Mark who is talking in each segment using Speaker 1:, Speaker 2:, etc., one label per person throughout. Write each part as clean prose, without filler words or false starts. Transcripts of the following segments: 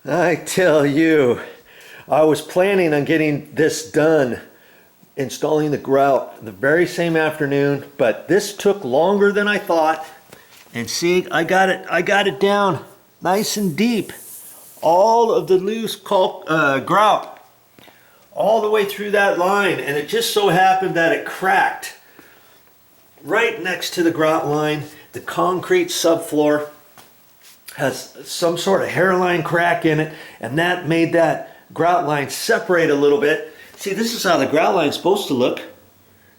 Speaker 1: I tell you, I was planning on getting this done, installing the grout the very same afternoon, but this took longer than I thought. And see, I got it down nice and deep. All of the loose grout, all the way through that line, and it just so happened that it cracked right next to the grout line. The concrete subfloor has some sort of hairline crack in it, and that made that grout line separate a little bit. See, this is how the grout line is supposed to look.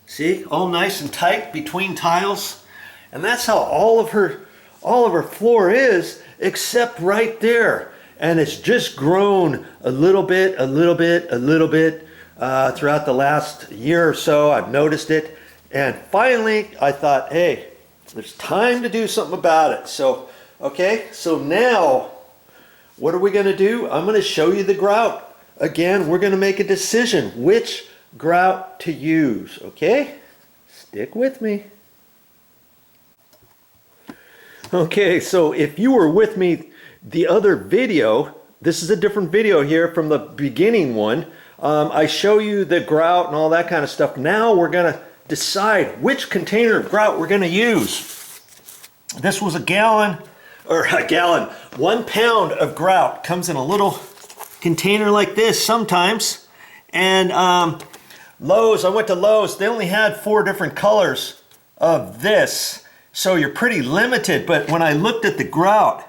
Speaker 1: See, all nice and tight between tiles, and that's how all of her floor is, except right there. And it's just grown a little bit throughout the last year or so. I've noticed it, and finally I thought, hey, there's time to do something about it. So okay, so now what are we going to do? I'm going to show you the grout. Again, we're going to make a decision which grout to use. Okay, stick with me. Okay, so if you were with me the other video, this is a different video here from the beginning one. I show you the grout and all that kind of stuff. Now we're going to decide which container of grout we're going to use. This was 1 pound of grout. Comes in a little container like this sometimes. And Lowe's, I went to Lowe's, they only had 4 different colors of this. So you're pretty limited, but when I looked at the grout,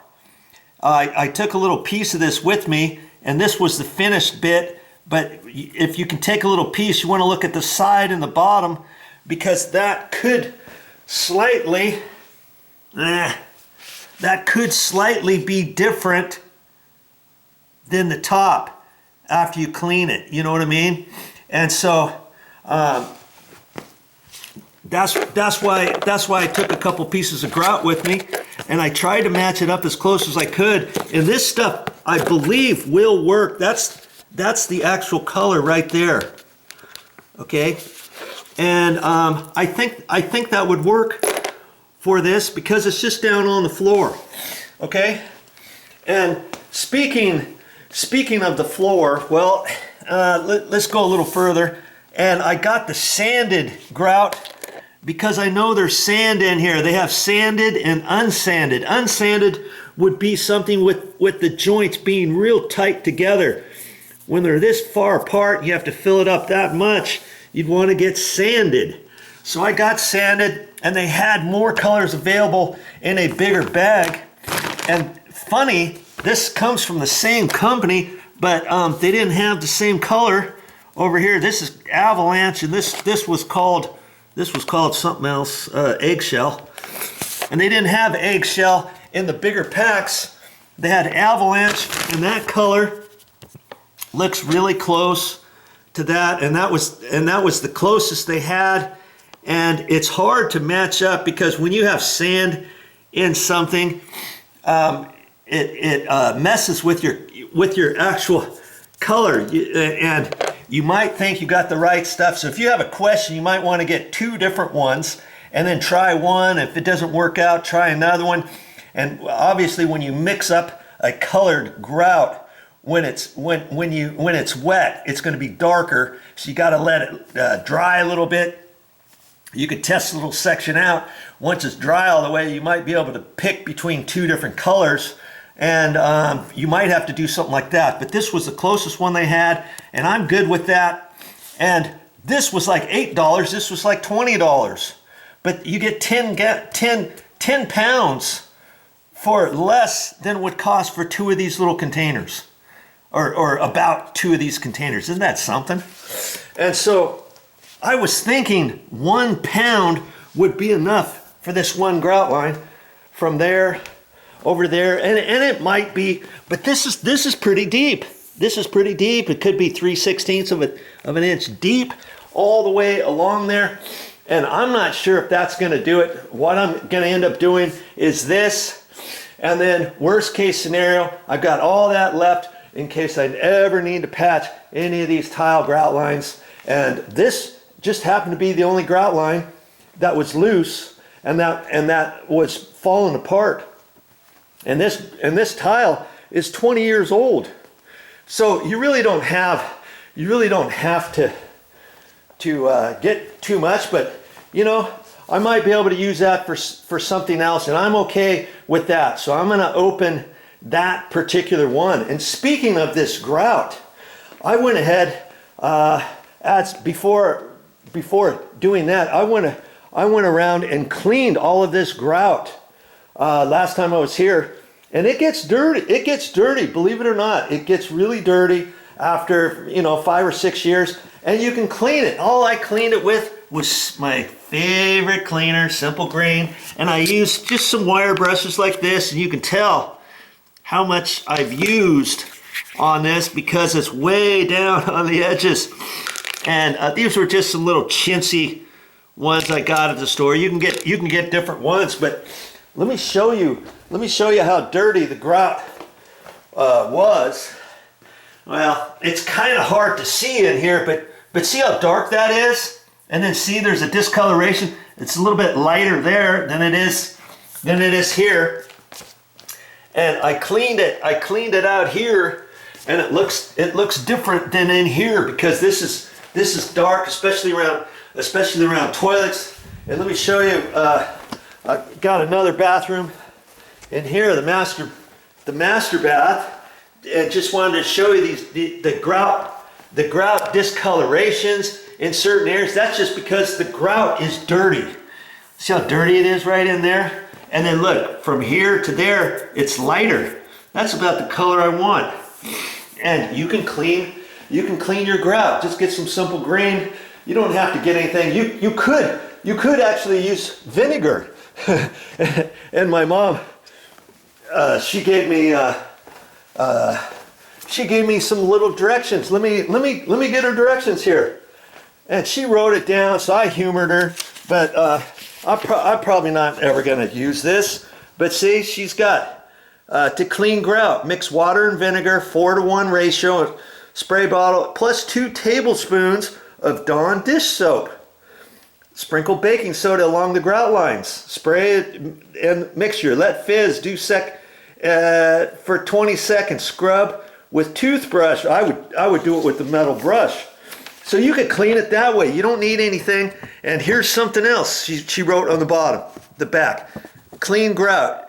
Speaker 1: I took a little piece of this with me, and this was the finished bit. But if you can take a little piece, you want to look at the side and the bottom, because that could slightly be different than the top after you clean it. You know what I mean? And so that's why I took a couple pieces of grout with me, and I tried to match it up as close as I could. And this stuff, I believe, will work. That's the actual color right there. Okay, and I think that would work for this because it's just down on the floor. Okay, and speaking of the floor, well, let's go a little further. And I got the sanded grout, because I know there's sand in here. They have sanded and unsanded. Unsanded would be something with the joints being real tight together. When they're this far apart, you have to fill it up that much. You'd want to get sanded. So I got sanded, and they had more colors available in a bigger bag. And funny, this comes from the same company, but they didn't have the same color over here. This is Avalanche, and this was called something else, eggshell. And they didn't have eggshell in the bigger packs. They had Avalanche, and that color looks really close to that, and that was the closest they had. And it's hard to match up, because when you have sand in something, it messes with your actual color, and you might think you got the right stuff. So if you have a question, you might want to get 2 different ones and then try one. If it doesn't work out, try another one. And obviously, when you mix up a colored grout, when it's wet, it's going to be darker. So you got to let it dry a little bit. You could test a little section out. Once it's dry all the way, you might be able to pick between 2 different colors. And you might have to do something like that. But this was the closest one they had, and I'm good with that. And this was like $8. This was like $20. But you get 10 pounds for less than it would cost for 2 of these little containers. Or about 2 of these containers. Isn't that something? And so I was thinking 1 pound would be enough for this one grout line from there over there, and it might be, but this is pretty deep. This is pretty deep. It could be 3/16 of an inch deep all the way along there, and I'm not sure if that's going to do it. What I'm going to end up doing is this, and then worst case scenario, I've got all that left in case I ever need to patch any of these tile grout lines. And this just happened to be the only grout line that was loose, and that was falling apart. And this tile is 20 years old. So you really don't have to get too much, but you know, I might be able to use that for something else, and I'm okay with that. So I'm going to open that particular one. And speaking of this grout, I went ahead as before doing that, I went around and cleaned all of this grout last time I was here, and it gets dirty. It gets dirty, believe it or not. It gets really dirty after, you know, 5 or 6 years, and you can clean it. All I cleaned it with was my favorite cleaner, Simple Green, and I used just some wire brushes like this, and you can tell how much I've used on this because it's way down on the edges. And these were just some little chintzy ones I got at the store. You can get different ones, but let me show you how dirty the grout was. Well, it's kind of hard to see in here, but see how dark that is? And then see, there's a discoloration. It's a little bit lighter there than it is here. And I cleaned it out here, and it looks different than in here because this is dark, especially around toilets. And let me show you. I got another bathroom in here, the master bath, and just wanted to show you the grout discolorations in certain areas. That's just because the grout is dirty. See how dirty it is right in there? And then look, from here to there, it's lighter. That's about the color I want. And you can clean your grout. Just get some Simple Green. You don't have to get anything. You could actually use vinegar. And my mom, she gave me some little directions. Let me get her directions here. And she wrote it down, so I humored her. But I'm probably not ever going to use this. But see, she's got to clean grout, mix water and vinegar, 4-to-1 ratio, spray bottle, plus 2 tablespoons of Dawn dish soap. Sprinkle baking soda along the grout lines. Spray it and mixture. Let fizz. Do for 20 seconds. Scrub with toothbrush. I would do it with the metal brush. So you could clean it that way. You don't need anything. And here's something else she wrote on the bottom, the back. Clean grout.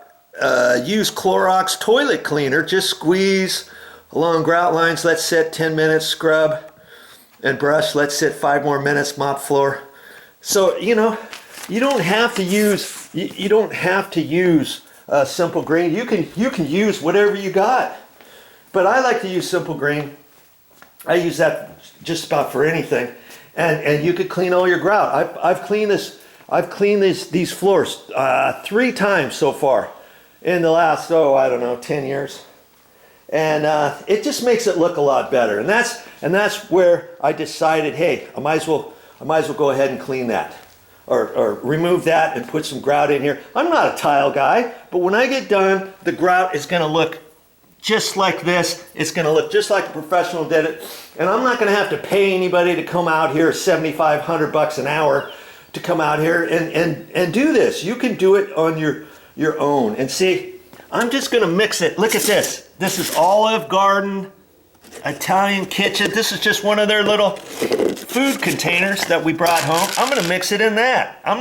Speaker 1: Use Clorox toilet cleaner. Just squeeze along grout lines. Let sit 10 minutes. Scrub and brush. Let sit 5 more minutes. Mop floor. So, you know, you don't have to use Simple Green. You can use whatever you got. But I like to use Simple Green. I use that just about for anything. And you could clean all your grout. I've cleaned these floors 3 times so far in the last, I don't know, 10 years. And it just makes it look a lot better. And that's where I decided, hey, I might as well go ahead and clean that, or remove that and put some grout in here. I'm not a tile guy, but when I get done, the grout is going to look just like this. It's going to look just like a professional did it, and I'm not going to have to pay anybody to come out here $7,500 an hour to come out here and do this. You can do it on your own. And see, I'm just going to mix it. Look at this. This is Olive Garden Italian Kitchen. This is just one of their little food containers that we brought home. I'm going to mix it in that. I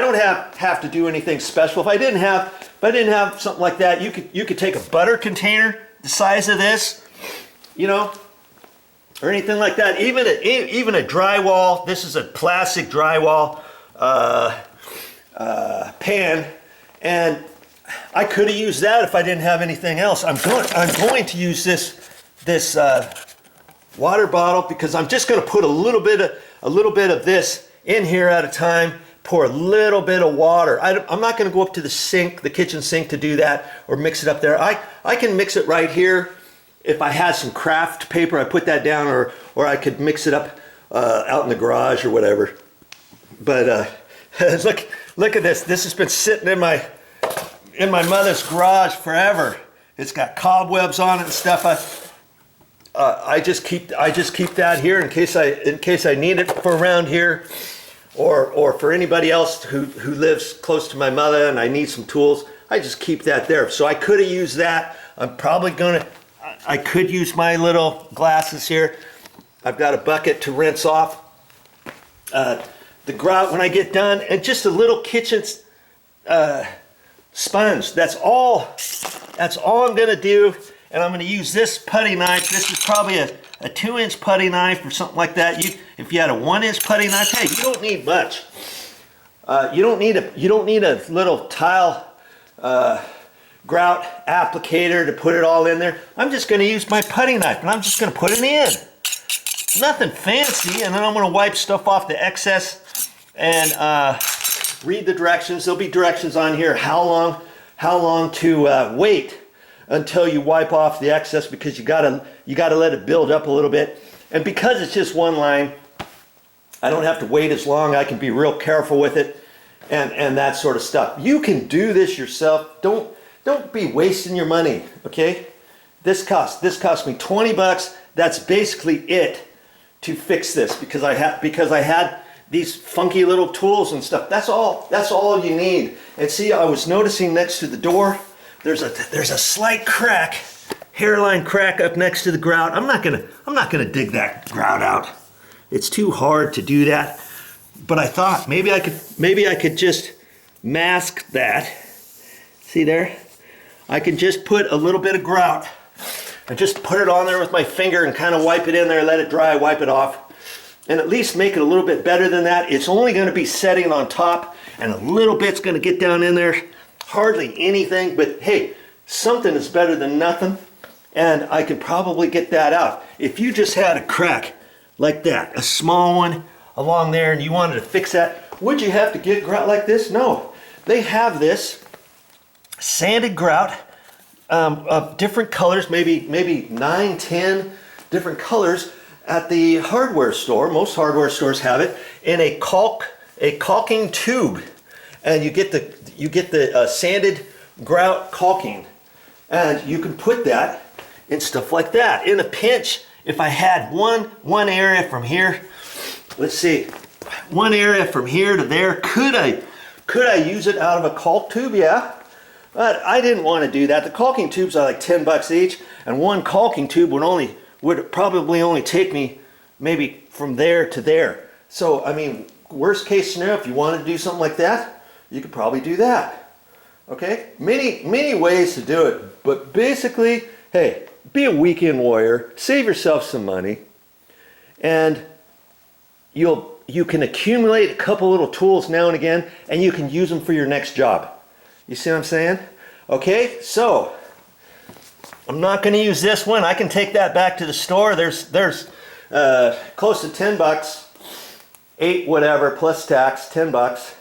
Speaker 1: don't have to do anything special. If I didn't have something like that, you could take a butter container the size of this, you know, or anything like that. Even a drywall. This is a plastic drywall pan, and I could have used that if I didn't have anything else. I'm going to use this water bottle because I'm just going to put a little bit of this in here at a time. Pour a little bit of water. I'm not going to go up to the kitchen sink to do that or mix it up there. I can mix it right here. If I had some craft paper, I put that down, or I could mix it up out in the garage or whatever. But look at this. This has been sitting in my mother's garage forever. It's got cobwebs on it and stuff. I just keep that here in case I need it for around here. Or for anybody else who lives close to my mother and I need some tools, I just keep that there. So I could have used that. I'm probably gonna, I could use my little glasses here. I've got a bucket to rinse off the grout when I get done, and just a little kitchen sponge. That's all I'm gonna do. And I'm gonna use this putty knife. This is probably a 2-inch putty knife or something like that. If you had a 1-inch putty knife, hey, you don't need much. You don't need a little tile grout applicator to put it all in there. I'm just going to use my putty knife, and I'm just going to put it in. Nothing fancy, and then I'm going to wipe stuff off the excess and read the directions. There'll be directions on here how long to wait until you wipe off the excess, because you gotta let it build up a little bit. And because it's just one line, I don't have to wait as long. I can be real careful with it and that sort of stuff. You can do this yourself. Don't be wasting your money, okay? This cost me 20 bucks. That's basically it to fix this, because I had these funky little tools and stuff. That's all you need. And see, I was noticing next to the door, there's a slight crack, hairline crack up next to the grout. I'm not gonna dig that grout out. It's too hard to do that. But I thought maybe I could just mask that. See there? I can just put a little bit of grout and just put it on there with my finger and kind of wipe it in there, let it dry, wipe it off, and at least make it a little bit better than that. It's only going to be setting on top, and a little bit's going to get down in there. Hardly anything, but hey, something is better than nothing, and I could probably get that out. If you just had a crack like that, a small one along there, and you wanted to fix that, would you have to get grout like this? No. They have this sanded grout of different colors, maybe 9, 10 different colors at the hardware store. Most hardware stores have it in a caulking tube, and you get the sanded grout caulking, and you can put that in stuff like that. In a pinch, if I had one area from here, let's see, one area from here to there, could I use it out of a caulk tube? Yeah, but I didn't want to do that. The caulking tubes are like 10 bucks each, and one caulking tube would probably only take me maybe from there to there. So I mean, worst case scenario, if you wanted to do something like that, you could probably do that. Okay, many ways to do it, but basically, hey, be a weekend warrior, save yourself some money, and you can accumulate a couple little tools now and again, and you can use them for your next job. You see what I'm saying? Okay, so I'm not going to use this one. I can take that back to the store. There's close to 10 bucks, 8 whatever plus tax, 10 bucks.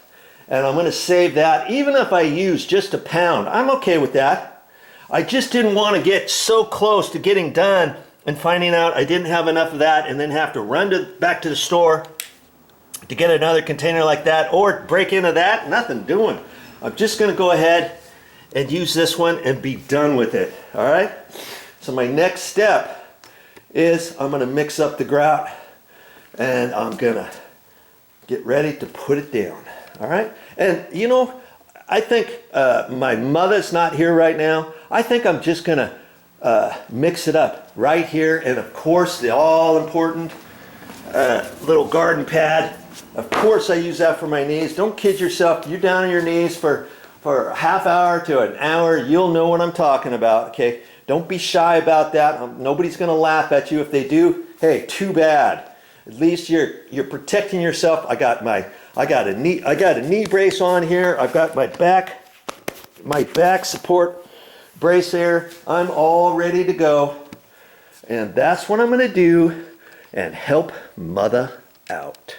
Speaker 1: And I'm going to save that. Even if I use just a pound, I'm okay with that. I just didn't want to get so close to getting done and finding out I didn't have enough of that, and then have to run back to the store to get another container like that, or break into that. Nothing doing. I'm just going to go ahead and use this one and be done with it. All right. So my next step is I'm going to mix up the grout, and I'm going to get ready to put it down. All right. And you know, I think my mother's not here right now. I think I'm just going to mix it up right here. And of course, the all important little garden pad. Of course, I use that for my knees. Don't kid yourself. You're down on your knees for a half hour to an hour. You'll know what I'm talking about. Okay. Don't be shy about that. Nobody's going to laugh at you. If they do, hey, too bad. At least you're protecting yourself. I got a knee brace on here. I've got my back support brace there. I'm all ready to go. And that's what I'm going to do and help Motha out.